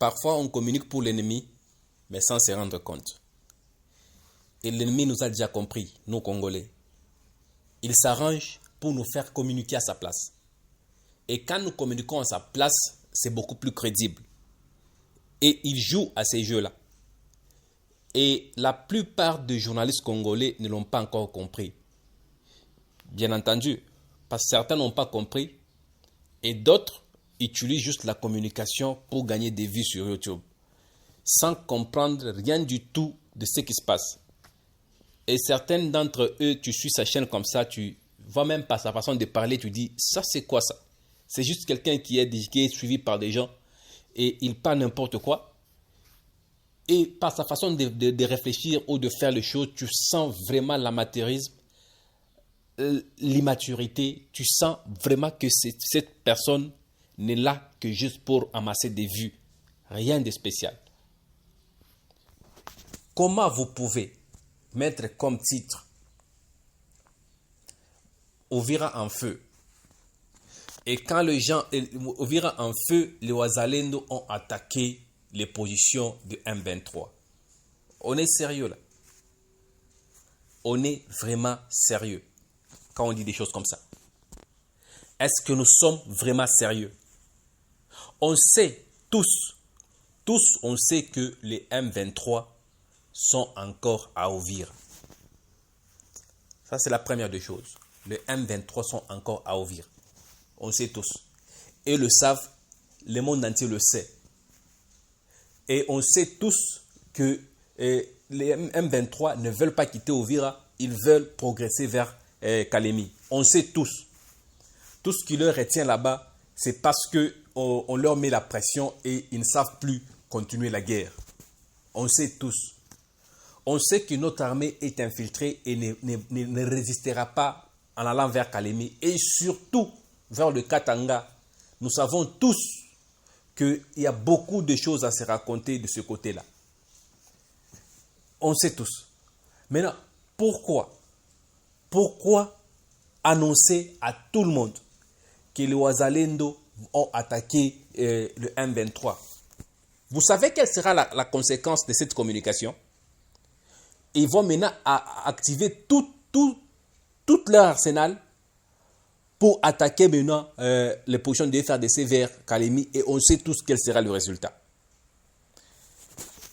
Parfois, on communique pour l'ennemi, mais sans se rendre compte. Et l'ennemi nous a déjà compris, nous Congolais. Il s'arrange pour nous faire communiquer à sa place. Et quand nous communiquons à sa place, c'est beaucoup plus crédible. Et il joue à ces jeux-là. Et la plupart des journalistes congolais ne l'ont pas encore compris. Bien entendu, parce que certains n'ont pas compris et d'autres utilisent juste la communication pour gagner des vues sur YouTube, sans comprendre rien du tout de ce qui se passe. Et certains d'entre eux, tu suis sa chaîne comme ça, tu vois même pas sa façon de parler, tu dis, ça c'est quoi ça? C'est juste quelqu'un qui est suivi par des gens et il parle n'importe quoi. Et par sa façon de réfléchir ou de faire les choses, tu sens vraiment l'amateurisme, l'immaturité. Tu sens vraiment que cette personne n'est là que juste pour amasser des vues. Rien de spécial. Comment vous pouvez mettre comme titre Uvira en feu? Et quand les gens, Uvira en feu, les Wazalendo ont attaqué les positions de M23. On est sérieux là. On est vraiment sérieux quand on dit des choses comme ça. Est-ce que nous sommes vraiment sérieux? On sait tous on sait que les M23 sont encore à Uvira. Ça c'est la première des choses. Les M23 sont encore à Uvira. On sait tous. Et le savent, le monde entier le sait. Et on sait tous que les M23 ne veulent pas quitter Uvira, ils veulent progresser vers Kalemi. On sait tous. Tout ce qui leur retient là-bas, c'est parce qu'on leur met la pression et ils ne savent plus continuer la guerre. On sait tous. On sait que notre armée est infiltrée et ne résistera pas en allant vers Kalemi et surtout vers le Katanga. Nous savons tous qu'il y a beaucoup de choses à se raconter de ce côté-là. On sait tous. Maintenant, pourquoi annoncer à tout le monde que les Wazalendo ont attaqué le M23? Vous savez quelle sera la conséquence de cette communication? Ils vont maintenant activer tout leur arsenal pour attaquer maintenant les positions de FARDC vers Kalemi et on sait tous quel sera le résultat.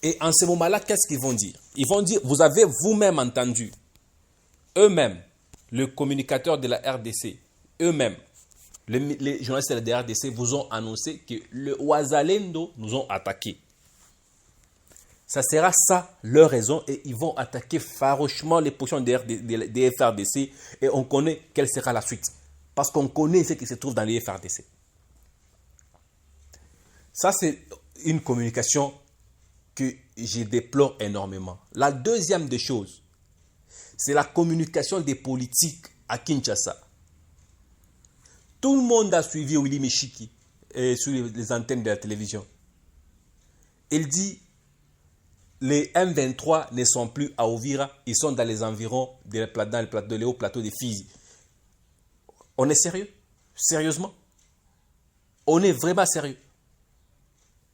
Et en ce moment-là, qu'est-ce qu'ils vont dire? Ils vont dire, vous avez vous-même entendu, eux-mêmes, le communicateur de la RDC, eux-mêmes, les journalistes de la RDC vous ont annoncé que le Wazalendo nous ont attaqués. Ça sera ça leur raison et ils vont attaquer farouchement les positions des FARDC et on connaît quelle sera la suite. Parce qu'on connaît ce qui se trouve dans les FARDC. Ça, c'est une communication que je déplore énormément. La deuxième des choses, c'est la communication des politiques à Kinshasa. Tout le monde a suivi Willy Michiki sur les antennes de la télévision. Il dit, les M23 ne sont plus à Uvira, ils sont dans les environs dans le haut plateau de Fizi. On est sérieux? Sérieusement? On est vraiment sérieux?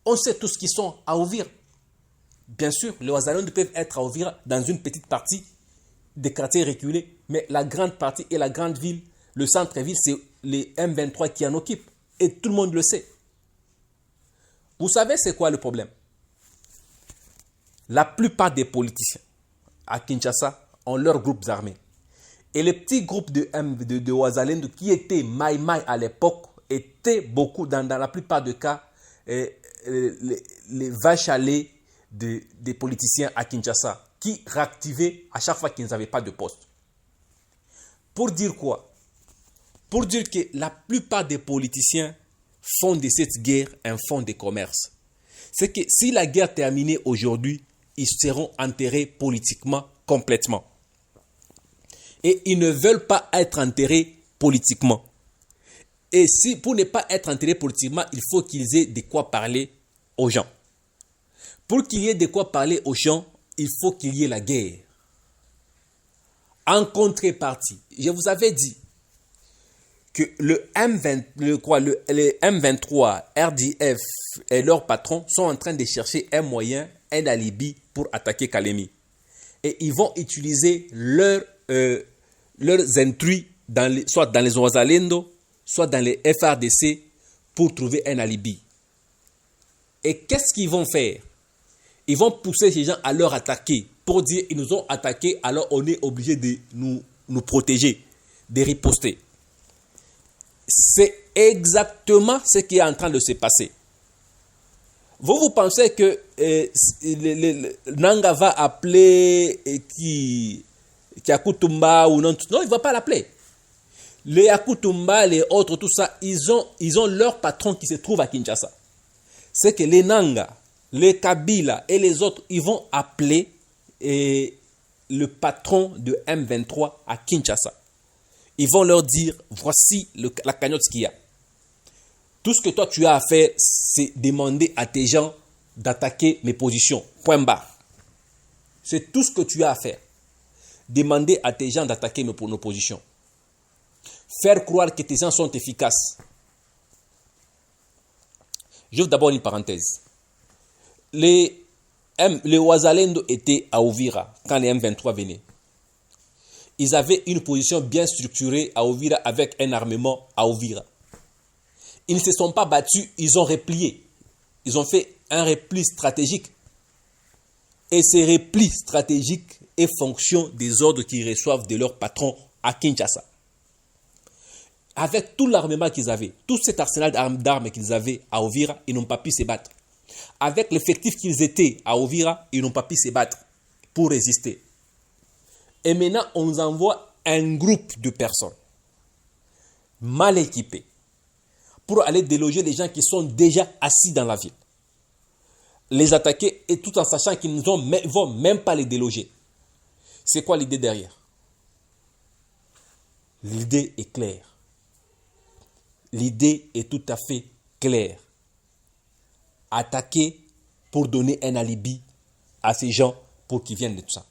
On sait tous qu'ils sont à Uvira. Bien sûr, les Wazalendo peuvent être à Uvira dans une petite partie des quartiers reculés, mais la grande partie et la grande ville, le centre-ville, c'est les M23 qui en occupent. Et tout le monde le sait. Vous savez c'est quoi le problème? La plupart des politiciens à Kinshasa ont leurs groupes armés. Et les petits groupes de Wazalendo qui étaient Maï-Maï à l'époque étaient beaucoup, dans la plupart des cas, les vaches à lait des politiciens à Kinshasa qui réactivaient à chaque fois qu'ils n'avaient pas de poste. Pour dire quoi? Pour dire que la plupart des politiciens font de cette guerre un fonds de commerce. C'est que si la guerre terminait aujourd'hui, ils seront enterrés politiquement complètement. Et ils ne veulent pas être enterrés politiquement. Et si pour ne pas être enterrés politiquement, il faut qu'ils aient de quoi parler aux gens. Pour qu'il y ait de quoi parler aux gens, il faut qu'il y ait la guerre. En contrepartie, je vous avais dit que les M23, RDF et leurs patrons sont en train de chercher un moyen, un alibi pour attaquer Kalemi. Et ils vont utiliser leurs intrus soit dans les Wazalendo, soit dans les FRDC pour trouver un alibi. Et qu'est-ce qu'ils vont faire? Ils vont pousser ces gens à leur attaquer pour dire ils nous ont attaqués, alors on est obligé de nous protéger, de riposter. C'est exactement ce qui est en train de se passer. Vous pensez que Nanga va appeler Yakutumba ou non? Non, il ne va pas l'appeler. Les Yakutumba, les autres, tout ça, ils ont leur patron qui se trouve à Kinshasa. C'est que les Nanga, les Kabila et les autres, ils vont appeler le patron de M23 à Kinshasa. Ils vont leur dire, voici la cagnotte qu'il y a. Tout ce que toi tu as à faire, c'est demander à tes gens d'attaquer mes positions. Point barre. C'est tout ce que tu as à faire. Demander à tes gens d'attaquer nos positions. Faire croire que tes gens sont efficaces. J'ouvre d'abord une parenthèse. Les Wazalendo étaient à Uvira quand les M23 venaient. Ils avaient une position bien structurée à Uvira avec un armement à Uvira. Ils ne se sont pas battus, ils ont replié. Ils ont fait un repli stratégique. Et ces replis stratégiques est fonction des ordres qu'ils reçoivent de leur patron à Kinshasa. Avec tout l'armement qu'ils avaient, tout cet arsenal d'armes qu'ils avaient à Uvira, ils n'ont pas pu se battre. Avec l'effectif qu'ils étaient à Uvira, ils n'ont pas pu se battre pour résister. Et maintenant, on nous envoie un groupe de personnes mal équipées pour aller déloger les gens qui sont déjà assis dans la ville. Les attaquer et tout en sachant qu'ils ne vont même pas les déloger. C'est quoi l'idée derrière? L'idée est claire. L'idée est tout à fait claire. Attaquer pour donner un alibi à ces gens pour qu'ils viennent de tout ça.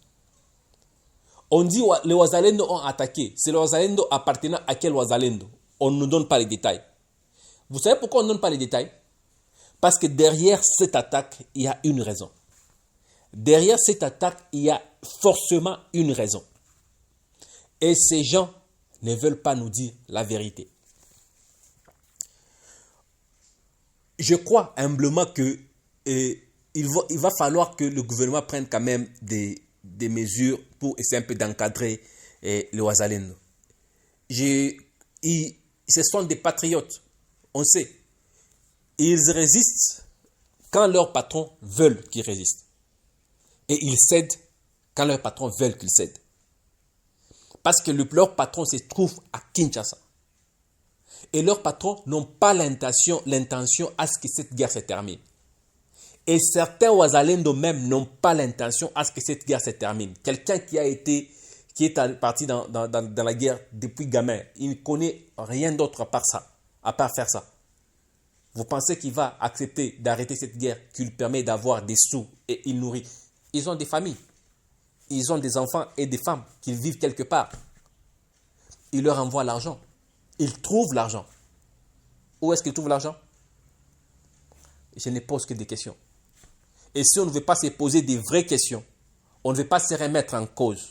On dit que les Wazalendo ont attaqué. C'est les Wazalendo appartenant à quel Wazalendo? On ne nous donne pas les détails. Vous savez pourquoi on ne donne pas les détails? Parce que derrière cette attaque, il y a une raison. Derrière cette attaque, il y a forcément une raison. Et ces gens ne veulent pas nous dire la vérité. Je crois humblement que il va falloir que le gouvernement prenne quand même des mesures pour essayer un peu d'encadrer les Wazalendo. Ce sont des patriotes, on sait. Ils résistent quand leurs patrons veulent qu'ils résistent. Et ils cèdent quand leurs patrons veulent qu'ils cèdent. Parce que leurs patrons se trouvent à Kinshasa. Et leurs patrons n'ont pas l'intention à ce que cette guerre se termine. Et certains Wazalendo même n'ont pas l'intention à ce que cette guerre se termine. Quelqu'un qui est parti dans la guerre depuis gamin, il ne connaît rien d'autre à part faire ça. Vous pensez qu'il va accepter d'arrêter cette guerre qui lui permet d'avoir des sous et il nourrit? Ils ont des familles. Ils ont des enfants et des femmes qui vivent quelque part. Ils leur envoient l'argent. Ils trouvent l'argent. Où est-ce qu'ils trouvent l'argent? Je ne pose que des questions. Et si on ne veut pas se poser des vraies questions, on ne veut pas se remettre en cause,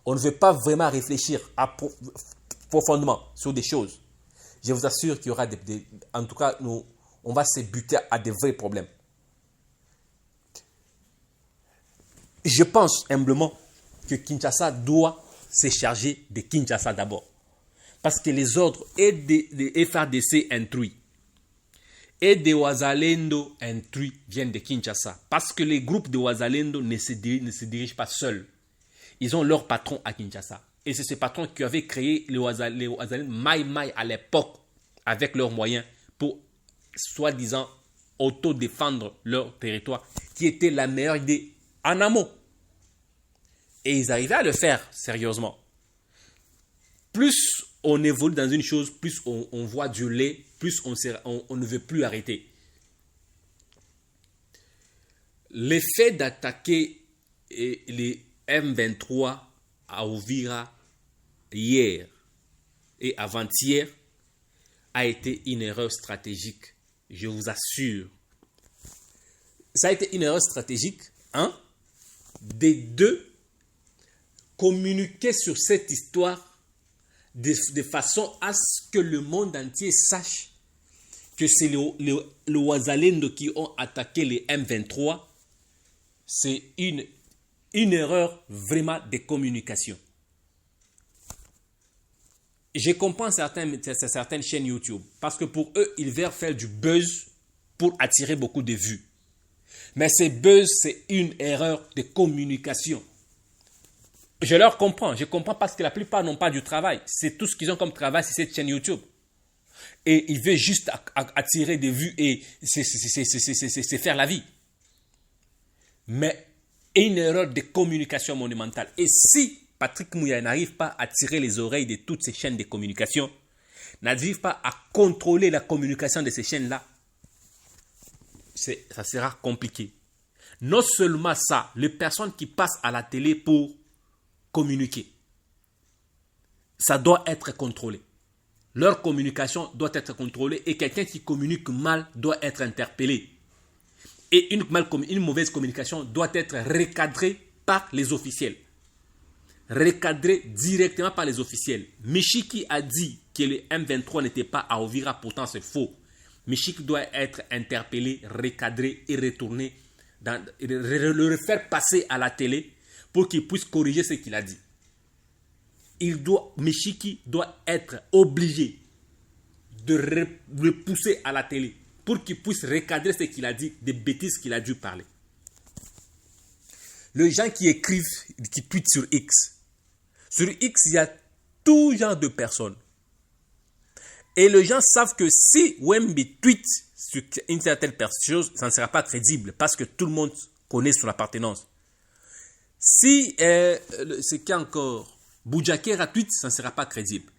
on ne veut pas vraiment réfléchir profondément sur des choses, je vous assure qu'il y aura en tout cas, on va se buter à des vrais problèmes. Je pense humblement que Kinshasa doit se charger de Kinshasa d'abord. Parce que les ordres et des FARDC instruits et des Wazalendo instruits viennent de Kinshasa. Parce que les groupes de Wazalendo ne se dirigent pas seuls. Ils ont leur patron à Kinshasa. Et c'est ce patron qui avait créé les Wazalendo Maï à l'époque avec leurs moyens pour soi-disant auto-défendre leur territoire qui était la meilleure idée en amont. Et ils arrivaient à le faire sérieusement. Plus on évolue dans une chose, plus on voit du lait, plus on ne veut plus arrêter. L'effet d'attaquer les M23 à Uvira hier et avant-hier a été une erreur stratégique. Je vous assure. Ça a été une erreur stratégique, hein, des deux, communiquer sur cette histoire de façon à ce que le monde entier sache que c'est le Ouazalendo qui ont attaqué les M23. C'est une erreur vraiment de communication. Je comprends certaines chaînes YouTube parce que pour eux, ils veulent faire du buzz pour attirer beaucoup de vues. Mais ce buzz, c'est une erreur de communication. Je leur comprends. Je comprends parce que la plupart n'ont pas du travail. C'est tout ce qu'ils ont comme travail, c'est cette chaîne YouTube. Et ils veulent juste attirer des vues et c'est faire la vie. Mais une erreur de communication monumentale. Et si Patrick Mouya n'arrive pas à tirer les oreilles de toutes ces chaînes de communication, n'arrive pas à contrôler la communication de ces chaînes-là, ça sera compliqué. Non seulement ça, les personnes qui passent à la télé pour communiquer, ça doit être contrôlé. Leur communication doit être contrôlée et quelqu'un qui communique mal doit être interpellé. Et une mauvaise communication doit être recadrée par les officiels. Recadrée directement par les officiels. Michiki a dit que le M23 n'était pas à Uvira, pourtant c'est faux. Michiki doit être interpellé, recadré et retourné, le faire passer à la télé pour qu'il puisse corriger ce qu'il a dit. Michiki doit être obligé de le pousser à la télé pour qu'il puisse recadrer ce qu'il a dit, des bêtises qu'il a dû parler. Les gens qui écrivent, qui tweetent sur X. Sur X, il y a tout genre de personnes. Et les gens savent que si Wemby tweet sur une certaine chose, ça ne sera pas crédible parce que tout le monde connaît son appartenance. Si c'est qu'encore Boujakera tweet, ça ne sera pas crédible.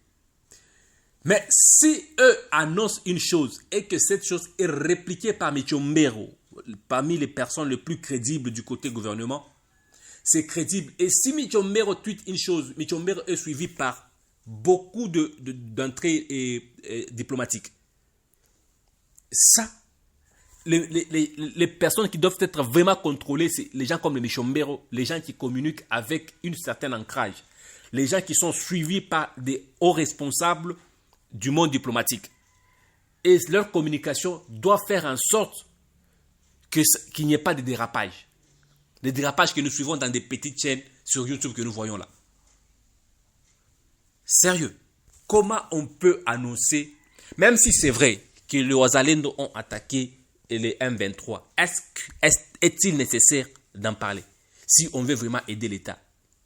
Mais si eux annoncent une chose et que cette chose est répliquée par Michombero, parmi les personnes les plus crédibles du côté gouvernement, c'est crédible. Et si Michombero tweet une chose, Michombero est suivi par beaucoup d'entrées diplomatiques. Ça, les personnes qui doivent être vraiment contrôlées, c'est les gens comme le Michombero, les gens qui communiquent avec un certain ancrage, les gens qui sont suivis par des hauts responsables du monde diplomatique. Et leur communication doit faire en sorte qu'il n'y ait pas de dérapage. Les dérapages que nous suivons dans des petites chaînes sur YouTube que nous voyons là. Sérieux, comment on peut annoncer, même si c'est vrai que les Ouazalendo ont attaqué les M23, est-il nécessaire d'en parler si on veut vraiment aider l'État?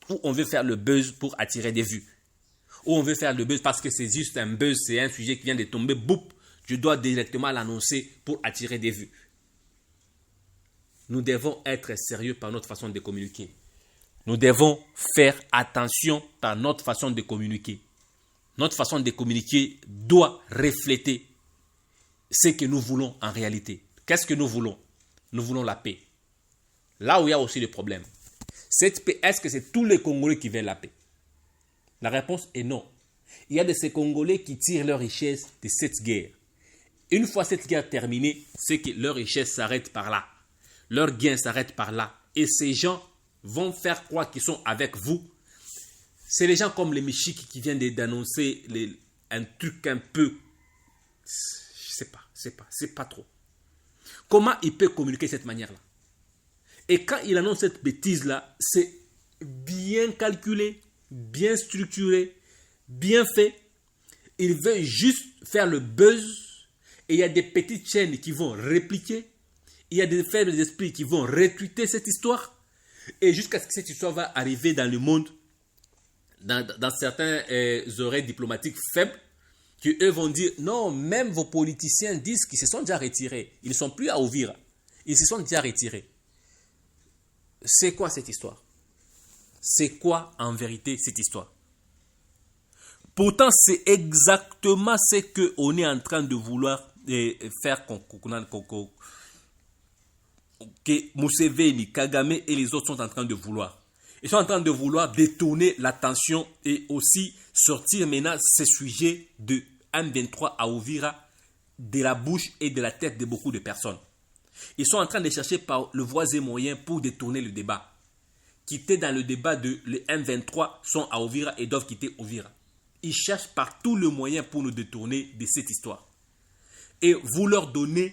Ou on veut faire le buzz pour attirer des vues? Ou on veut faire le buzz parce que c'est juste un buzz, c'est un sujet qui vient de tomber, boum, je dois directement l'annoncer pour attirer des vues. Nous devons être sérieux par notre façon de communiquer. Nous devons faire attention par notre façon de communiquer. Notre façon de communiquer doit refléter ce que nous voulons en réalité. Qu'est-ce que nous voulons? Nous voulons la paix. Là où il y a aussi le problème. Cette paix, est-ce que c'est tous les Congolais qui veulent la paix? La réponse est non. Il y a de ces Congolais qui tirent leur richesse de cette guerre. Une fois cette guerre terminée, c'est que leur richesse s'arrête par là. Leur gain s'arrête par là. Et ces gens vont faire croire qu'ils sont avec vous. C'est les gens comme les Michiki qui viennent d'annoncer un truc un peu... Je sais pas trop. Comment il peut communiquer de cette manière-là? Et quand il annonce cette bêtise-là, c'est bien calculé, bien structuré, bien fait. Il veut juste faire le buzz. Et il y a des petites chaînes qui vont répliquer. Il y a des faibles esprits qui vont retweeter cette histoire. Et jusqu'à ce que cette histoire va arriver dans le monde, dans certains oreilles diplomatiques faibles, qui eux vont dire, non, même vos politiciens disent qu'ils se sont déjà retirés. Ils ne sont plus à Uvira. Ils se sont déjà retirés. C'est quoi cette histoire? C'est quoi en vérité cette histoire? Pourtant, c'est exactement ce qu'on est en train de vouloir faire que Museveni, Kagame et les autres sont en train de vouloir. Ils sont en train de vouloir détourner l'attention et aussi sortir maintenant ces sujets M23 à Uvira de la bouche et de la tête de beaucoup de personnes. Ils sont en train de chercher par le voies et moyens pour détourner le débat. Quitter dans le débat de les M23 sont à Uvira et doivent quitter Uvira. Ils cherchent par tout le moyen pour nous détourner de cette histoire. Et vous leur donnez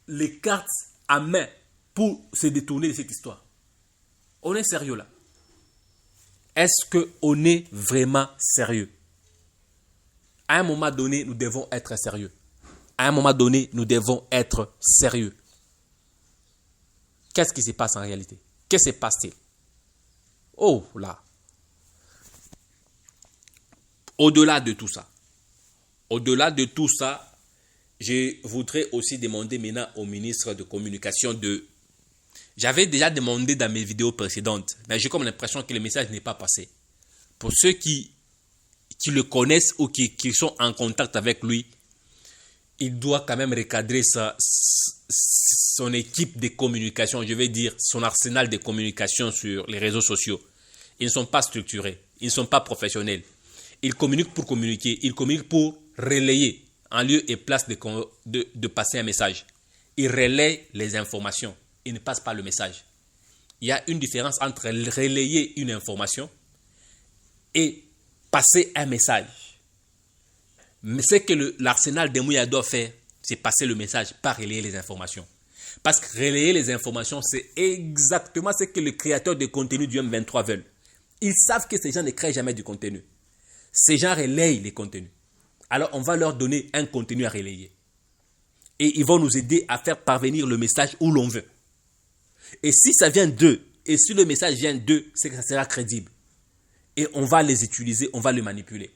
les cartes à main pour se détourner de cette histoire. On est sérieux là? Est-ce qu'on est vraiment sérieux? À un moment donné, nous devons être sérieux. À un moment donné, nous devons être sérieux. Qu'est-ce qui se passe en réalité? Qu'est-ce qui se passe-t-il? Oh là! Au-delà de tout ça, je voudrais aussi demander maintenant au ministre de Communication de... J'avais déjà demandé dans mes vidéos précédentes, mais j'ai comme l'impression que le message n'est pas passé. Pour ceux qui le connaissent ou qui sont en contact avec lui, il doit quand même recadrer son équipe de communication, je vais dire son arsenal de communication sur les réseaux sociaux. Ils ne sont pas structurés, ils ne sont pas professionnels. Ils communiquent pour communiquer, ils communiquent pour relayer en lieu et place de passer un message. Ils relaient les informations, ils ne passent pas le message. Il y a une différence entre relayer une information et passer un message. Mais ce que l'arsenal des Mouya doit faire, c'est passer le message, pas relayer les informations. Parce que relayer les informations, c'est exactement ce que les créateurs de contenu du M23 veulent. Ils savent que ces gens ne créent jamais du contenu. Ces gens relayent les contenus. Alors, on va leur donner un contenu à relayer. Et ils vont nous aider à faire parvenir le message où l'on veut. Et si ça vient d'eux, et si le message vient d'eux, c'est que ça sera crédible. Et on va les utiliser, on va les manipuler.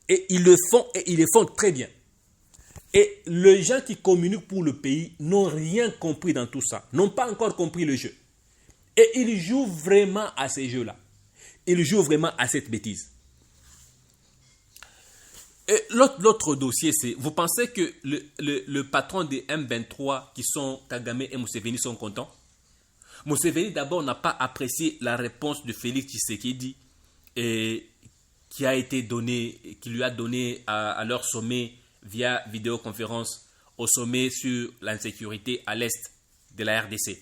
Et ils le font très bien. Et les gens qui communiquent pour le pays n'ont rien compris dans tout ça, n'ont pas encore compris le jeu. Et ils jouent vraiment à ces jeux-là. Ils jouent vraiment à cette bêtise. Et l'autre dossier, c'est, vous pensez que le patron des M23 qui sont Kagame et Museveni sont contents? Museveni d'abord n'a pas apprécié la réponse de Félix Tshisekedi qui lui a donné à leur sommet via vidéoconférence au sommet sur l'insécurité à l'est de la RDC.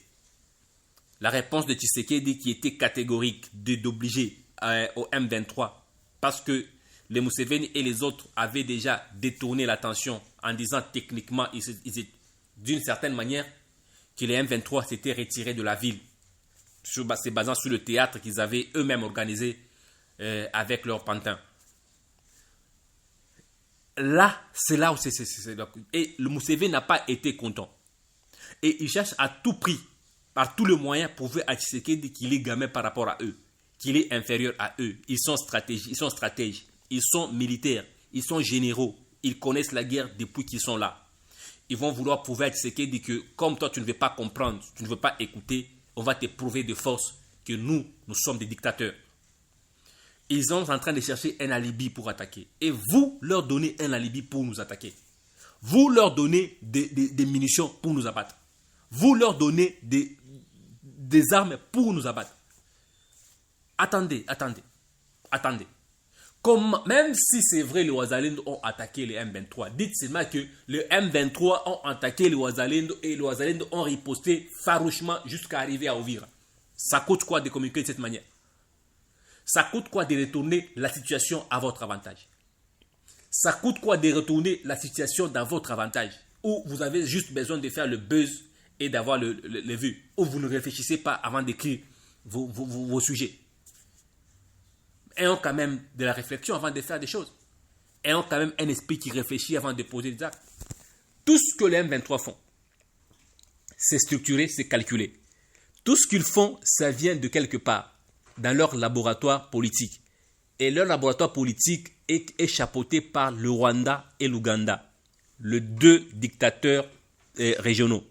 La réponse de Tshisekedi qui était catégorique d'obliger au M23 parce que les Museveni et les autres avaient déjà détourné l'attention en disant techniquement, d'une certaine manière, que les M23 s'étaient retirés de la ville, se basant sur le théâtre qu'ils avaient eux-mêmes organisé avec leur pantin. Là, c'est là où c'est. Et le Museveni n'a pas été content. Et il cherche à tout prix, par tous les moyens, pour prouver à Tshisekedi qu'il est gamin par rapport à eux, qu'il est inférieur à eux. Ils sont stratèges. Ils sont militaires, ils sont généraux, ils connaissent la guerre depuis qu'ils sont là. Ils vont vouloir prouver à Tshisekedi que comme toi tu ne veux pas comprendre, tu ne veux pas écouter, on va te prouver de force que nous sommes des dictateurs. Ils sont en train de chercher un alibi pour attaquer. Et vous leur donnez un alibi pour nous attaquer. Vous leur donnez des munitions pour nous abattre. Vous leur donnez des armes pour nous abattre. Attendez. Même si c'est vrai, les Ouazalendo ont attaqué les M23, dites seulement que les M23 ont attaqué les Ouazalendo et les Ouazalendo ont riposté farouchement jusqu'à arriver à Uvira. Ça coûte quoi de communiquer de cette manière? Ça coûte quoi de retourner la situation à votre avantage? Ça coûte quoi de retourner la situation dans votre avantage? Où vous avez juste besoin de faire le buzz et d'avoir le vues. Où vous ne réfléchissez pas avant d'écrire vos sujets. Ayons quand même de la réflexion avant de faire des choses. Ayons quand même un esprit qui réfléchit avant de poser des actes. Tout ce que les M23 font, c'est structuré, c'est calculé. Tout ce qu'ils font, ça vient de quelque part, dans leur laboratoire politique. Et leur laboratoire politique est chapeauté par le Rwanda et l'Ouganda, les deux dictateurs régionaux.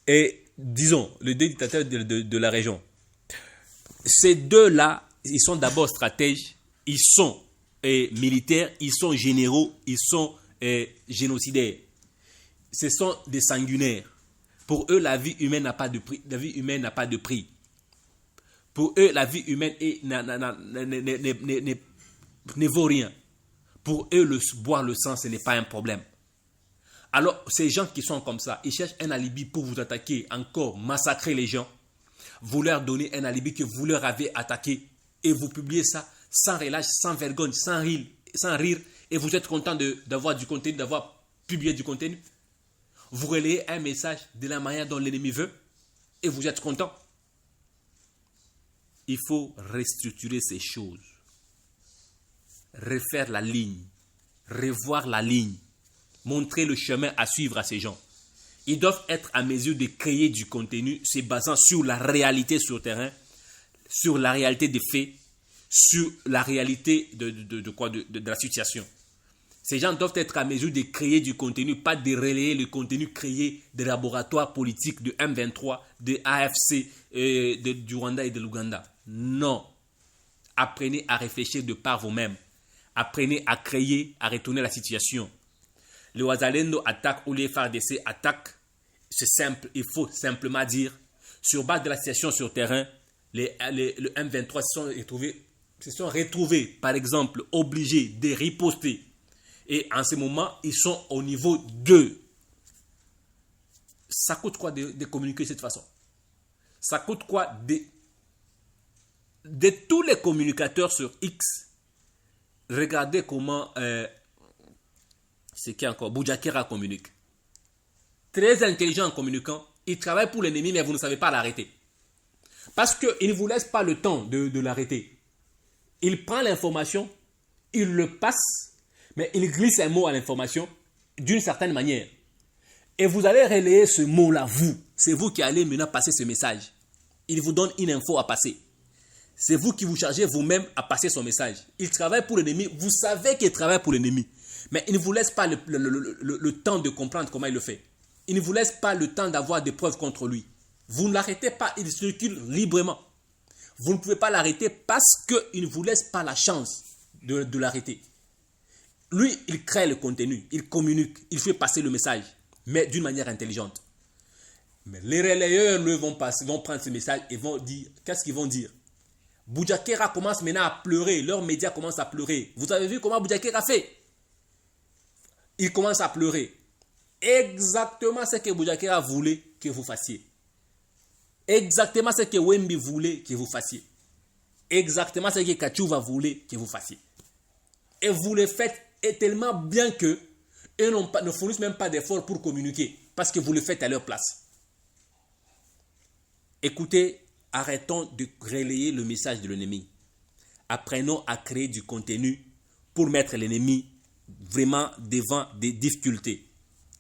Et disons, les deux dictateurs de la région. Ces deux-là, ils sont d'abord stratèges, ils sont militaires, ils sont généraux, ils sont génocidaires. Ce sont des sanguinaires. Pour eux, la vie humaine n'a pas de prix. La vie humaine n'a pas de prix. Pour eux, la vie humaine ne vaut rien. Pour eux, boire le sang, ce n'est pas un problème. Alors, ces gens qui sont comme ça, ils cherchent un alibi pour vous attaquer, encore massacrer les gens. Vous leur donnez un alibi que vous leur avez attaqué et vous publiez ça sans relâche, sans vergogne, sans rire et vous êtes content d'avoir du contenu, d'avoir publié du contenu. Vous relayez un message de la manière dont l'ennemi veut et vous êtes content. Il faut restructurer ces choses, refaire la ligne, revoir la ligne, montrer le chemin à suivre à ces gens. Ils doivent être à mesure de créer du contenu se basant sur la réalité sur le terrain, sur la réalité des faits, sur la réalité de la situation. Ces gens doivent être à mesure de créer du contenu, pas de relayer le contenu créé des laboratoires politiques de M23, de AFC, du Rwanda et de l'Ouganda. Non. Apprenez à réfléchir de par vous-même. Apprenez à créer, à retourner la situation. Le Wazalendo attaque ou les FARDC attaquent. C'est simple, il faut simplement dire, sur base de la situation sur terrain, le M23 se sont retrouvés, par exemple, obligés de riposter. Et en ce moment, ils sont au niveau 2. Ça coûte quoi de communiquer de cette façon? Ça coûte quoi de tous les communicateurs sur X? Regardez comment c'est qui encore Boudiakera communique. Très intelligent en communiquant. Il travaille pour l'ennemi, mais vous ne savez pas l'arrêter. Parce qu'il ne vous laisse pas le temps de l'arrêter. Il prend l'information, il le passe, mais il glisse un mot à l'information d'une certaine manière. Et vous allez relayer ce mot-là, vous. C'est vous qui allez maintenant passer ce message. Il vous donne une info à passer. C'est vous qui vous chargez vous-même à passer son message. Il travaille pour l'ennemi. Vous savez qu'il travaille pour l'ennemi. Mais il ne vous laisse pas le temps de comprendre comment il le fait. Il ne vous laisse pas le temps d'avoir des preuves contre lui. Vous ne l'arrêtez pas, il circule librement. Vous ne pouvez pas l'arrêter parce qu'il ne vous laisse pas la chance de l'arrêter. Lui, il crée le contenu, il communique, il fait passer le message, mais d'une manière intelligente. Mais les relayeurs vont prendre ce message et vont dire, qu'est-ce qu'ils vont dire? Boudiakera commence maintenant à pleurer, leurs médias commencent à pleurer. Vous avez vu comment Boudiakera fait? Il commence à pleurer. Exactement ce que Boudiakera voulait que vous fassiez. Exactement ce que Wembi voulait que vous fassiez. Exactement ce que Kachouva voulait que vous fassiez. Et vous le faites tellement bien que eux ne fournissent même pas d'efforts pour communiquer parce que vous le faites à leur place. Écoutez, arrêtons de relayer le message de l'ennemi. Apprenons à créer du contenu pour mettre l'ennemi vraiment devant des difficultés.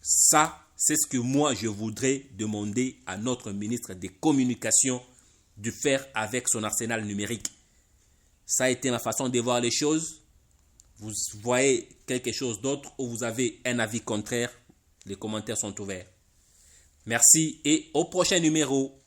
Ça, c'est ce que moi je voudrais demander à notre ministre des Communications de faire avec son arsenal numérique. Ça a été ma façon de voir les choses. Vous voyez quelque chose d'autre ou vous avez un avis contraire, les commentaires sont ouverts. Merci et au prochain numéro.